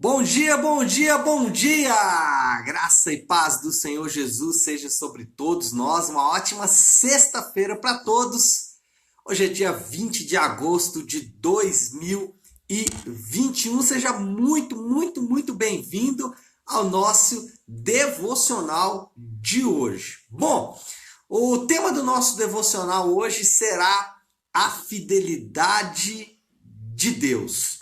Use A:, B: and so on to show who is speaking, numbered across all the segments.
A: Bom dia, bom dia, bom dia! Graça e paz do Senhor Jesus seja sobre todos nós. Uma ótima sexta-feira para todos. Hoje é dia 20 de agosto de 2021. Seja muito bem-vindo ao nosso devocional de hoje. Bom, o tema do nosso devocional hoje será a fidelidade de Deus.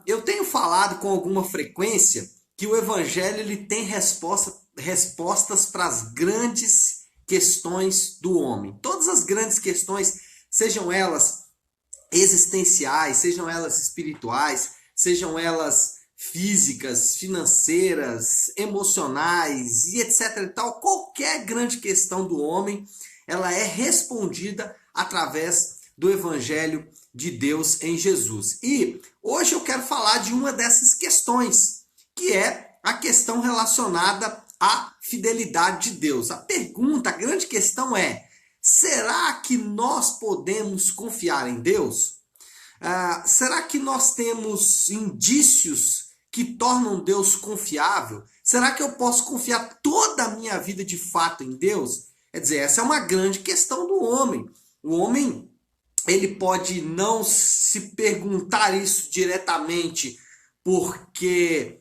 A: Eu tenho falado com alguma frequência que o Evangelho ele tem respostas para as grandes questões do homem. Todas as grandes questões, sejam elas existenciais, sejam elas espirituais, sejam elas físicas, financeiras, emocionais e etc. e tal, qualquer grande questão do homem, ela é respondida através do Evangelho de Deus em Jesus. E hoje eu quero falar de uma dessas questões, que é a questão relacionada à fidelidade de Deus. A grande questão é: será que nós podemos confiar em Deus? Será que nós temos indícios que tornam Deus confiável? Será que eu posso confiar toda a minha vida de fato em Deus? Quer dizer, essa é uma grande questão do homem. O homem, ele pode não se perguntar isso diretamente porque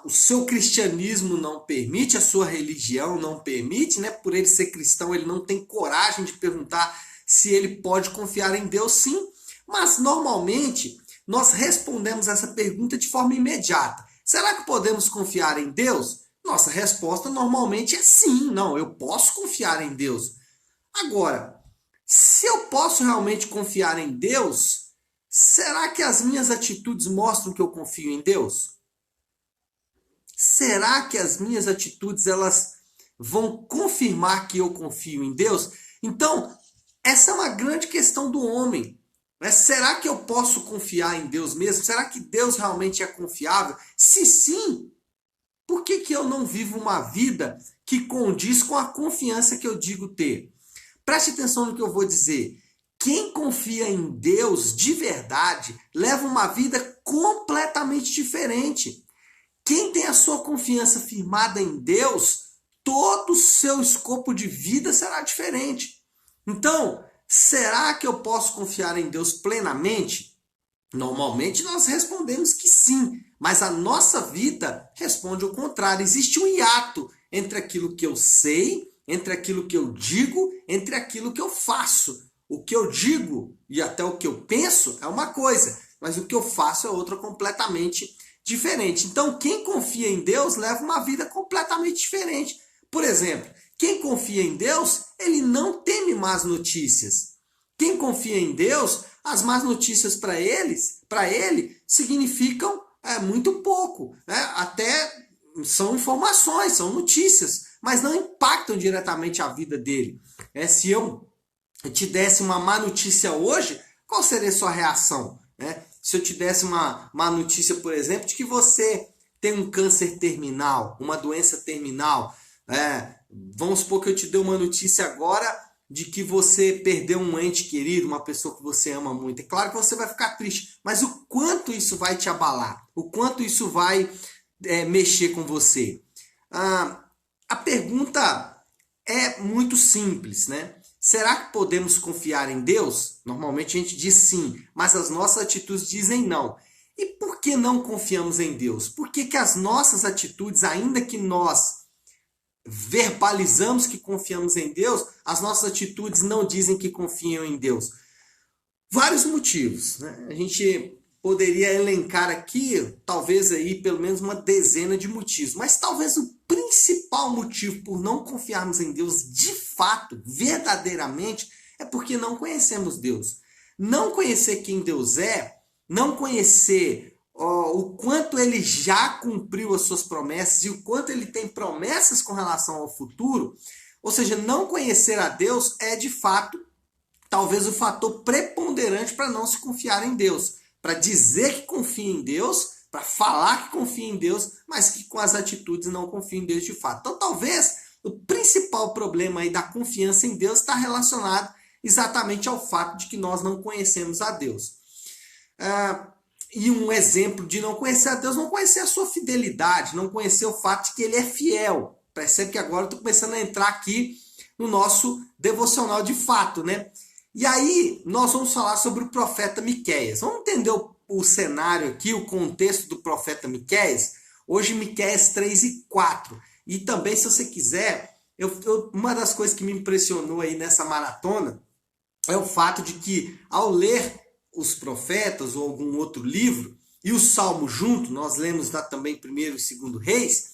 A: o seu cristianismo não permite, a sua religião não permite, né? Por ele ser cristão, ele não tem coragem de perguntar se ele pode confiar em Deus, sim. Mas, normalmente, nós respondemos essa pergunta de forma imediata. Será que podemos confiar em Deus? Nossa resposta normalmente é sim, não, eu posso confiar em Deus. Agora, se eu posso realmente confiar em Deus, será que as minhas atitudes mostram que eu confio em Deus? Será que as minhas atitudes elas vão confirmar que eu confio em Deus? Então, essa é uma grande questão do homem. Será que eu posso confiar em Deus mesmo? Será que Deus realmente é confiável? Se sim, por que eu não vivo uma vida que condiz com a confiança que eu digo ter? Preste atenção no que eu vou dizer. Quem confia em Deus de verdade leva uma vida completamente diferente. Quem tem a sua confiança firmada em Deus, todo o seu escopo de vida será diferente. Então, será que eu posso confiar em Deus plenamente? Normalmente nós respondemos que sim, mas a nossa vida responde o contrário. Existe um hiato entre aquilo que eu sei, entre aquilo que eu digo, entre aquilo que eu faço. O que eu digo e até o que eu penso é uma coisa, mas o que eu faço é outra completamente diferente. Então, quem confia em Deus leva uma vida completamente diferente. Por exemplo, quem confia em Deus, ele não teme más notícias. Quem confia em Deus, as más notícias para ele, significam muito pouco. Até são informações, são notícias, mas não impactam diretamente a vida dele. Se eu te desse uma má notícia hoje, qual seria a sua reação? Se eu te desse uma má notícia, por exemplo, de que você tem um câncer terminal, uma doença terminal, vamos supor que eu te dê uma notícia agora de que você perdeu um ente querido, uma pessoa que você ama muito. É claro que você vai ficar triste, mas o quanto isso vai te abalar? O quanto isso vai mexer com você? A pergunta é muito simples, né? Será que podemos confiar em Deus? Normalmente a gente diz sim, mas as nossas atitudes dizem não. E por que não confiamos em Deus? Por que as nossas atitudes, ainda que nós verbalizamos que confiamos em Deus, as nossas atitudes não dizem que confiam em Deus? Vários motivos, né? A gente poderia elencar aqui, talvez aí pelo menos uma dezena de motivos, mas talvez o principal motivo por não confiarmos em Deus de fato, verdadeiramente, é porque não conhecemos Deus. Não conhecer quem Deus é, não conhecer o quanto ele já cumpriu as suas promessas e o quanto ele tem promessas com relação ao futuro, ou seja, não conhecer a Deus é de fato talvez o fator preponderante para não se confiar em Deus, para dizer que confia em Deus, para falar que confia em Deus, mas que com as atitudes não confia em Deus de fato. Então talvez o principal problema aí da confiança em Deus está relacionado exatamente ao fato de que nós não conhecemos a Deus. E um exemplo de não conhecer a Deus, não conhecer a sua fidelidade, não conhecer o fato de que ele é fiel. Percebe que agora eu estou começando a entrar aqui no nosso devocional de fato, né? E aí nós vamos falar sobre o profeta Miqueias. Vamos entender o cenário aqui, o contexto do profeta Miqueias. Hoje Miqueias 3 e 4. E também, se você quiser, uma das coisas que me impressionou aí nessa maratona é o fato de que, ao ler os profetas ou algum outro livro, e o Salmo junto, nós lemos lá também 1º e 2º Reis,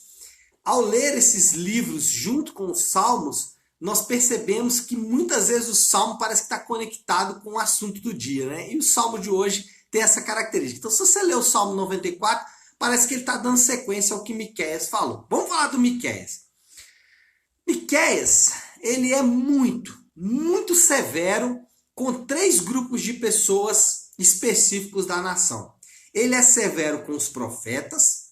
A: ao ler esses livros junto com os Salmos, nós percebemos que muitas vezes o Salmo parece que está conectado com o assunto do dia, né? E o Salmo de hoje tem essa característica. Então, se você ler o Salmo 94, parece que ele está dando sequência ao que Miqueias falou. Vamos falar do Miqueias. Miqueias, ele é muito severo com 3 grupos de pessoas específicos da nação. Ele é severo com os profetas,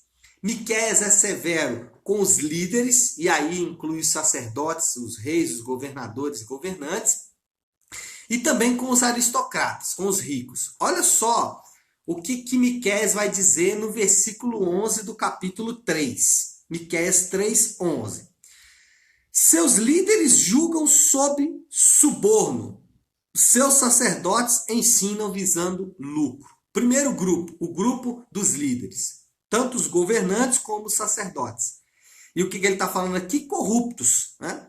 A: Miqueias é severo com os líderes, e aí inclui os sacerdotes, os reis, os governadores e governantes, e também com os aristocratas, com os ricos. Olha só o que Miqueias vai dizer no versículo 11 do capítulo 3. Miqueias 3, 11. Seus líderes julgam sob suborno, seus sacerdotes ensinam visando lucro. Primeiro grupo, o grupo dos líderes, tanto os governantes como os sacerdotes. E o que ele está falando aqui? Corruptos, né?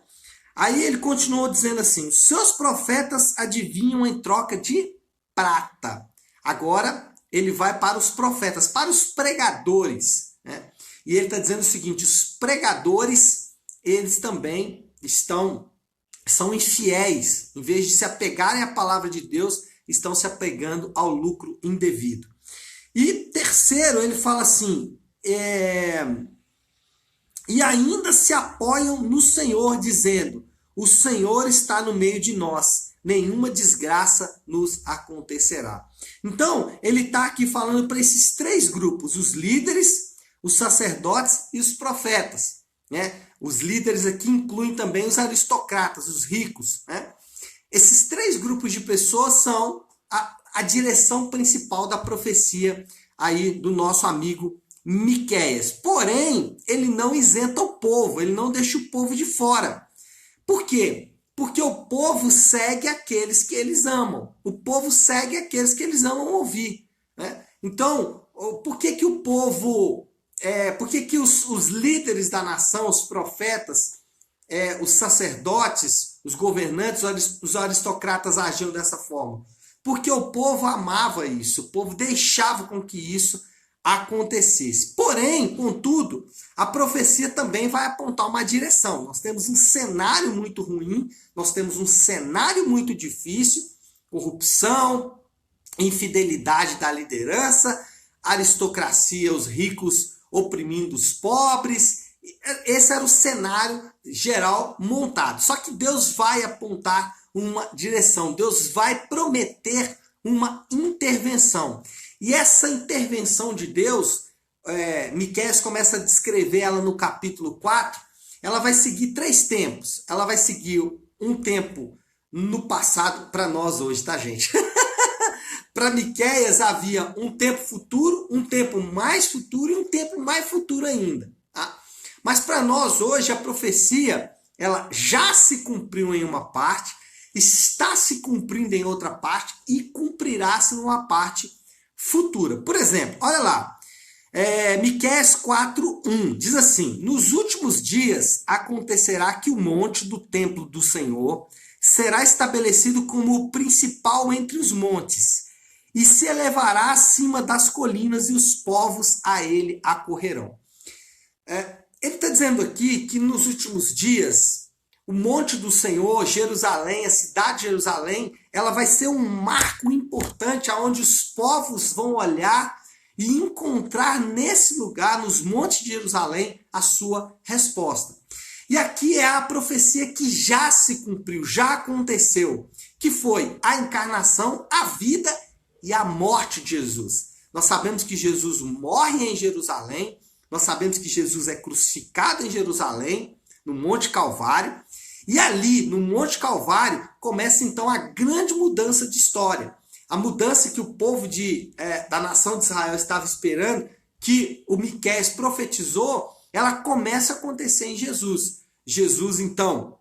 A: Aí ele continuou dizendo assim, seus profetas adivinham em troca de prata. Agora ele vai para os profetas, para os pregadores, né? E ele está dizendo o seguinte, os pregadores, eles também são infiéis. Em vez de se apegarem à palavra de Deus, estão se apegando ao lucro indevido. E terceiro, ele fala assim, e ainda se apoiam no Senhor, dizendo, o Senhor está no meio de nós, nenhuma desgraça nos acontecerá. Então, ele está aqui falando para esses 3 grupos, os líderes, os sacerdotes e os profetas, né? Os líderes aqui incluem também os aristocratas, os ricos, né? Esses 3 grupos de pessoas são a direção principal da profecia aí do nosso amigo Miqueias. Porém, ele não isenta o povo, ele não deixa o povo de fora. Por quê? Porque o povo segue aqueles que eles amam. O povo segue aqueles que eles amam ouvir, né? Então, por que o povo... por que os líderes da nação, os profetas, os sacerdotes, os governantes, os aristocratas agiam dessa forma? Porque o povo amava isso, o povo deixava com que isso acontecesse. Porém, contudo, a profecia também vai apontar uma direção. Nós temos um cenário muito ruim, nós temos um cenário muito difícil, corrupção, infidelidade da liderança, aristocracia, os ricos oprimindo os pobres. Esse era o cenário geral montado. Só que Deus vai apontar uma direção, Deus vai prometer uma intervenção. E essa intervenção de Deus, Miqueias começa a descrever ela no capítulo 4, ela vai seguir 3 tempos. Ela vai seguir um tempo no passado, para nós hoje, tá, gente? Para Miqueias havia um tempo futuro, um tempo mais futuro e um tempo mais futuro ainda. Tá? Mas para nós hoje a profecia ela já se cumpriu em uma parte, está se cumprindo em outra parte e cumprirá-se numa parte futura. Por exemplo, olha lá, Miqueias 4:1 diz assim, nos últimos dias acontecerá que o monte do templo do Senhor será estabelecido como o principal entre os montes, e se elevará acima das colinas e os povos a ele acorrerão. Ele está dizendo aqui que nos últimos dias, o monte do Senhor, Jerusalém, a cidade de Jerusalém, ela vai ser um marco importante aonde os povos vão olhar e encontrar nesse lugar, nos montes de Jerusalém, a sua resposta. E aqui é a profecia que já se cumpriu, já aconteceu, que foi a encarnação, a vida e a morte de Jesus. Nós sabemos que Jesus morre em Jerusalém, nós sabemos que Jesus é crucificado em Jerusalém, no Monte Calvário, e ali, no Monte Calvário, começa então a grande mudança de história, a mudança que o povo da nação de Israel estava esperando, que o Miqueias profetizou, ela começa a acontecer em Jesus. Jesus, então,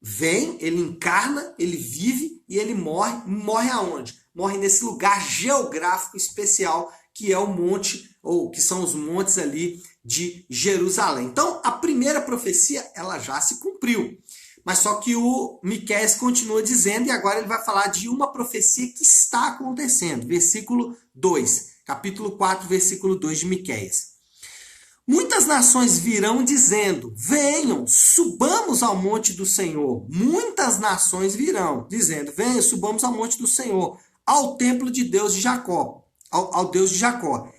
A: vem, ele encarna, ele vive e ele morre. Morre aonde? Morre nesse lugar geográfico especial que é o monte, ou que são os montes ali de Jerusalém. Então, a primeira profecia, ela já se cumpriu. Mas só que o Miqueias continua dizendo, e agora ele vai falar de uma profecia que está acontecendo. Versículo 2, capítulo 4, versículo 2 de Miqueias. Muitas nações virão dizendo, venham, subamos ao monte do Senhor. Muitas nações virão dizendo, venham, subamos ao monte do Senhor, ao templo de Deus de Jacó, ao Deus de Jacó.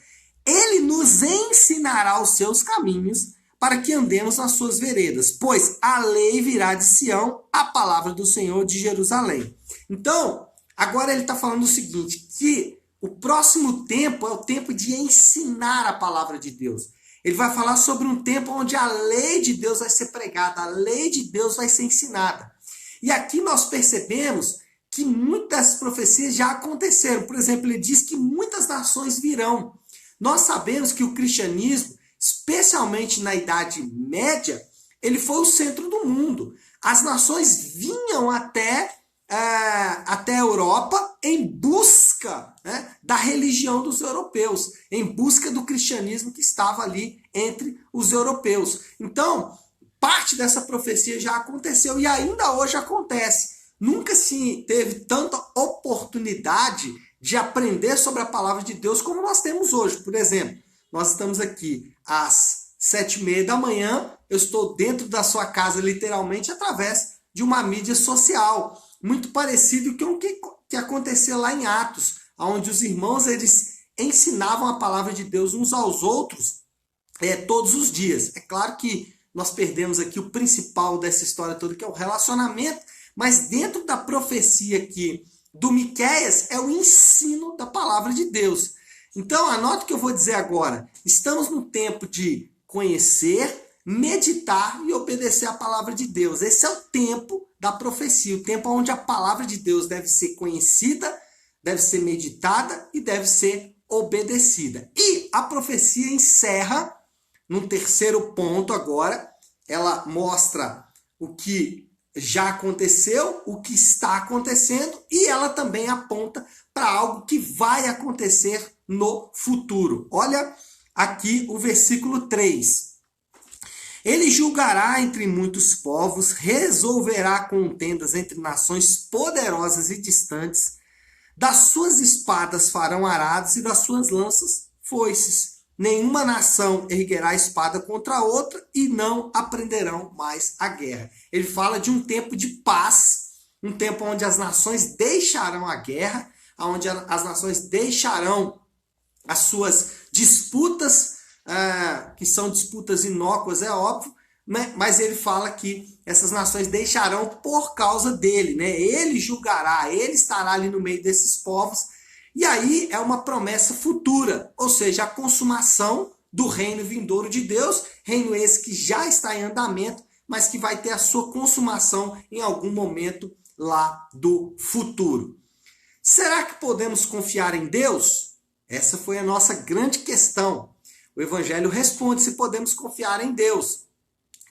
A: Ele nos ensinará os seus caminhos para que andemos nas suas veredas, pois a lei virá de Sião, a palavra do Senhor de Jerusalém. Então, agora ele está falando o seguinte, que o próximo tempo é o tempo de ensinar a palavra de Deus. Ele vai falar sobre um tempo onde a lei de Deus vai ser pregada, a lei de Deus vai ser ensinada. E aqui nós percebemos que muitas profecias já aconteceram. Por exemplo, ele diz que muitas nações virão. Nós sabemos que o cristianismo, especialmente na Idade Média, ele foi o centro do mundo. As nações vinham até a Europa em busca, né, da religião dos europeus, em busca do cristianismo que estava ali entre os europeus. Então, parte dessa profecia já aconteceu e ainda hoje acontece. Nunca se teve tanta oportunidade de aprender sobre a palavra de Deus como nós temos hoje. Por exemplo, nós estamos aqui às 7h30 da manhã, eu estou dentro da sua casa literalmente através de uma mídia social, muito parecido com o que aconteceu lá em Atos, onde os irmãos eles ensinavam a palavra de Deus uns aos outros todos os dias. É claro que nós perdemos aqui o principal dessa história toda, que é o relacionamento, mas dentro da profecia aqui do Miqueias é o ensino da palavra de Deus. Então, anote o que eu vou dizer agora. Estamos no tempo de conhecer, meditar e obedecer a palavra de Deus. Esse é o tempo da profecia, o tempo onde a palavra de Deus deve ser conhecida, deve ser meditada e deve ser obedecida. E a profecia encerra num terceiro ponto agora. Ela mostra o que já aconteceu, o que está acontecendo, e ela também aponta para algo que vai acontecer no futuro. Olha aqui o versículo 3. Ele julgará entre muitos povos, resolverá contendas entre nações poderosas e distantes. Das suas espadas farão arados e das suas lanças foices. Nenhuma nação erguerá espada contra a outra e não aprenderão mais a guerra. Ele fala de um tempo de paz, um tempo onde as nações deixarão a guerra, onde as nações deixarão as suas disputas, que são disputas inócuas, é óbvio, né? Mas ele fala que essas nações deixarão por causa dele, né? Ele julgará, ele estará ali no meio desses povos. E aí é uma promessa futura, ou seja, a consumação do reino vindouro de Deus, reino esse que já está em andamento, mas que vai ter a sua consumação em algum momento lá do futuro. Será que podemos confiar em Deus? Essa foi a nossa grande questão. O Evangelho responde se podemos confiar em Deus.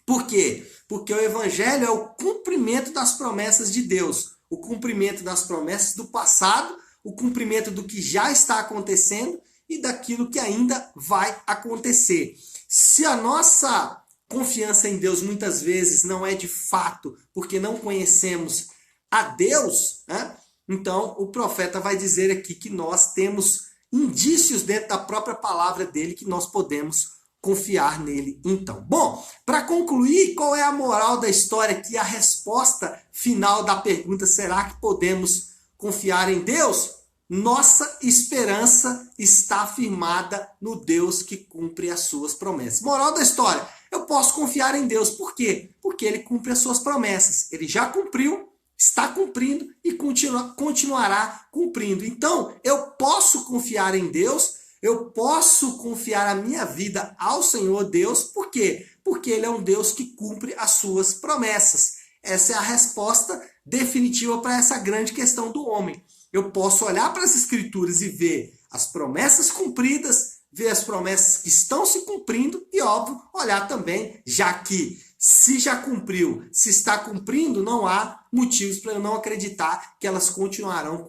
A: Por quê? Porque o Evangelho é o cumprimento das promessas de Deus, o cumprimento das promessas do passado, o cumprimento do que já está acontecendo e daquilo que ainda vai acontecer. Se a nossa confiança em Deus muitas vezes não é de fato porque não conhecemos a Deus, né? Então o profeta vai dizer aqui que nós temos indícios dentro da própria palavra dele que nós podemos confiar nele. Então, bom, para concluir, qual é a moral da história aqui? A resposta final da pergunta, será que podemos confiar em Deus? Nossa esperança está firmada no Deus que cumpre as suas promessas. Moral da história, eu posso confiar em Deus. Por quê? Porque ele cumpre as suas promessas. Ele já cumpriu, está cumprindo e continuará cumprindo. Então, eu posso confiar em Deus, eu posso confiar a minha vida ao Senhor Deus. Por quê? Porque ele é um Deus que cumpre as suas promessas. Essa é a resposta definitiva para essa grande questão do homem. eu posso olhar para as Escrituras e ver as promessas cumpridas, ver as promessas que estão se cumprindo e, óbvio, olhar também, já que se já cumpriu, se está cumprindo, não há motivos para eu não acreditar que elas continuarão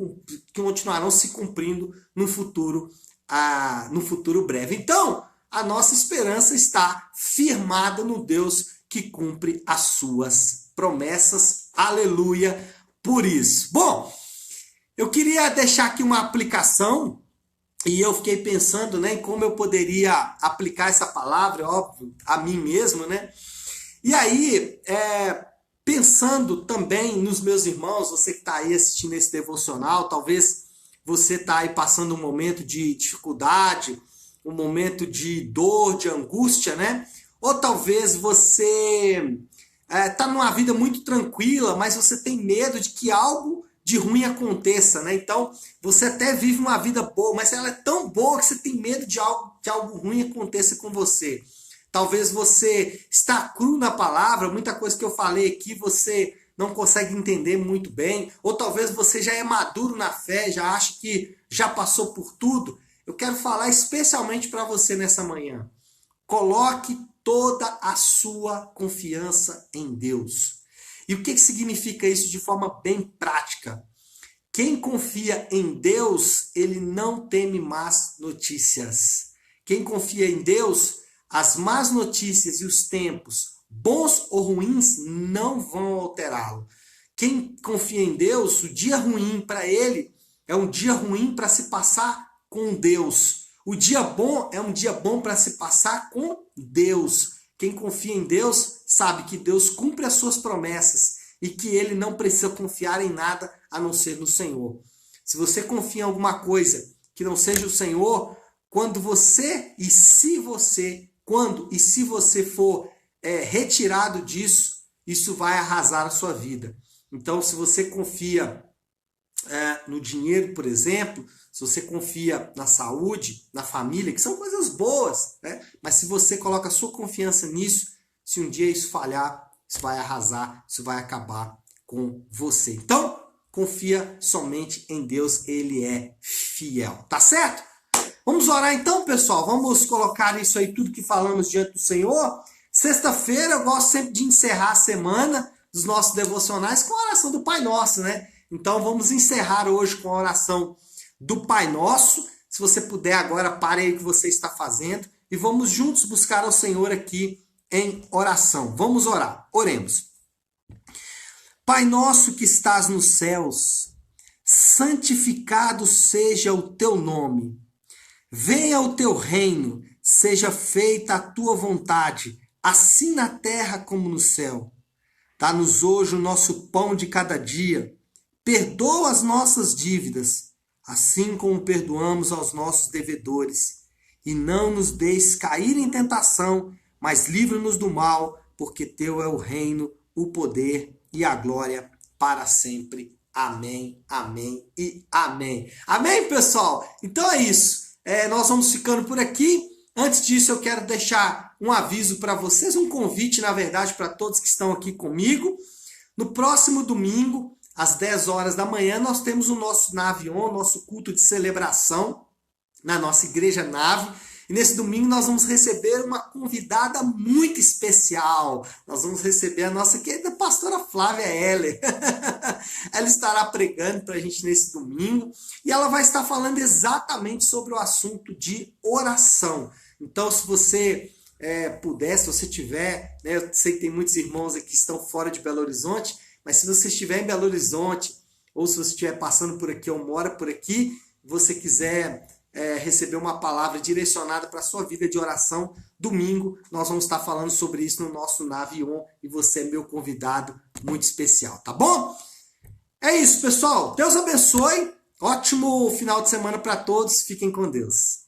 A: se cumprindo no futuro breve. Então, a nossa esperança está firmada no Deus que cumpre as suas promessas. Aleluia por isso. Bom, eu queria deixar aqui uma aplicação e eu fiquei pensando, né, em como eu poderia aplicar essa palavra, óbvio, a mim mesmo, né? E aí, pensando também nos meus irmãos, você que está aí assistindo esse devocional, talvez você está aí passando um momento de dificuldade, um momento de dor, de angústia, né? Ou talvez você está numa vida muito tranquila, mas você tem medo de que algo de ruim aconteça, né? Então, você até vive uma vida boa, mas ela é tão boa que você tem medo de algo ruim aconteça com você. Talvez você está cru na palavra, muita coisa que eu falei aqui você não consegue entender muito bem, ou talvez você já é maduro na fé, já acha que já passou por tudo. Eu quero falar especialmente para você nessa manhã. Coloque toda a sua confiança em Deus. E o que significa isso de forma bem prática? Quem confia em Deus, ele não teme más notícias. Quem confia em Deus, as más notícias e os tempos, bons ou ruins, não vão alterá-lo. Quem confia em Deus, o dia ruim para ele é um dia ruim para se passar com Deus. O dia bom é um dia bom para se passar com Deus. Quem confia em Deus sabe que Deus cumpre as suas promessas e que ele não precisa confiar em nada a não ser no Senhor. Se você confia em alguma coisa que não seja o Senhor, se você for retirado disso, isso vai arrasar a sua vida. Então, se você confia no dinheiro, por exemplo, se você confia na saúde, na família, que são coisas boas, né? Mas se você coloca a sua confiança nisso, se um dia isso falhar, isso vai arrasar, isso vai acabar com você. Então, confia somente em Deus, Ele é fiel. Tá certo? Vamos orar então, pessoal? Vamos colocar isso aí, tudo que falamos diante do Senhor. Sexta-feira eu gosto sempre de encerrar a semana dos nossos devocionais com a oração do Pai Nosso, né? Então vamos encerrar hoje com a oração do Pai Nosso. Se você puder agora, pare aí o que você está fazendo e vamos juntos buscar ao Senhor aqui em oração. Vamos orar. Oremos. Pai nosso que estás nos céus, santificado seja o teu nome. Venha o teu reino, seja feita a tua vontade, assim na terra como no céu. Dá-nos hoje o nosso pão de cada dia. Perdoa as nossas dívidas, assim como perdoamos aos nossos devedores. E não nos deixes cair em tentação, mas livra-nos do mal, porque teu é o reino, o poder e a glória para sempre. Amém, amém e amém. Amém, pessoal? Então é isso. Nós vamos ficando por aqui. Antes disso, eu quero deixar um aviso para vocês, um convite, na verdade, para todos que estão aqui comigo. No próximo domingo, às 10 horas da manhã, nós temos o nosso Nave On, nosso culto de celebração na nossa igreja Nave. E nesse domingo nós vamos receber uma convidada muito especial. Nós vamos receber a nossa querida pastora Flávia Heller. Ela estará pregando para a gente nesse domingo e ela vai estar falando exatamente sobre o assunto de oração. Então, se você puder, se você tiver, né, eu sei que tem muitos irmãos aqui que estão fora de Belo Horizonte, mas se você estiver em Belo Horizonte ou se você estiver passando por aqui ou mora por aqui, você quiser receber uma palavra direcionada para a sua vida de oração, domingo nós vamos estar falando sobre isso no nosso Nave On e você é meu convidado muito especial, tá bom? É isso, pessoal. Deus abençoe. Ótimo final de semana para todos. Fiquem com Deus.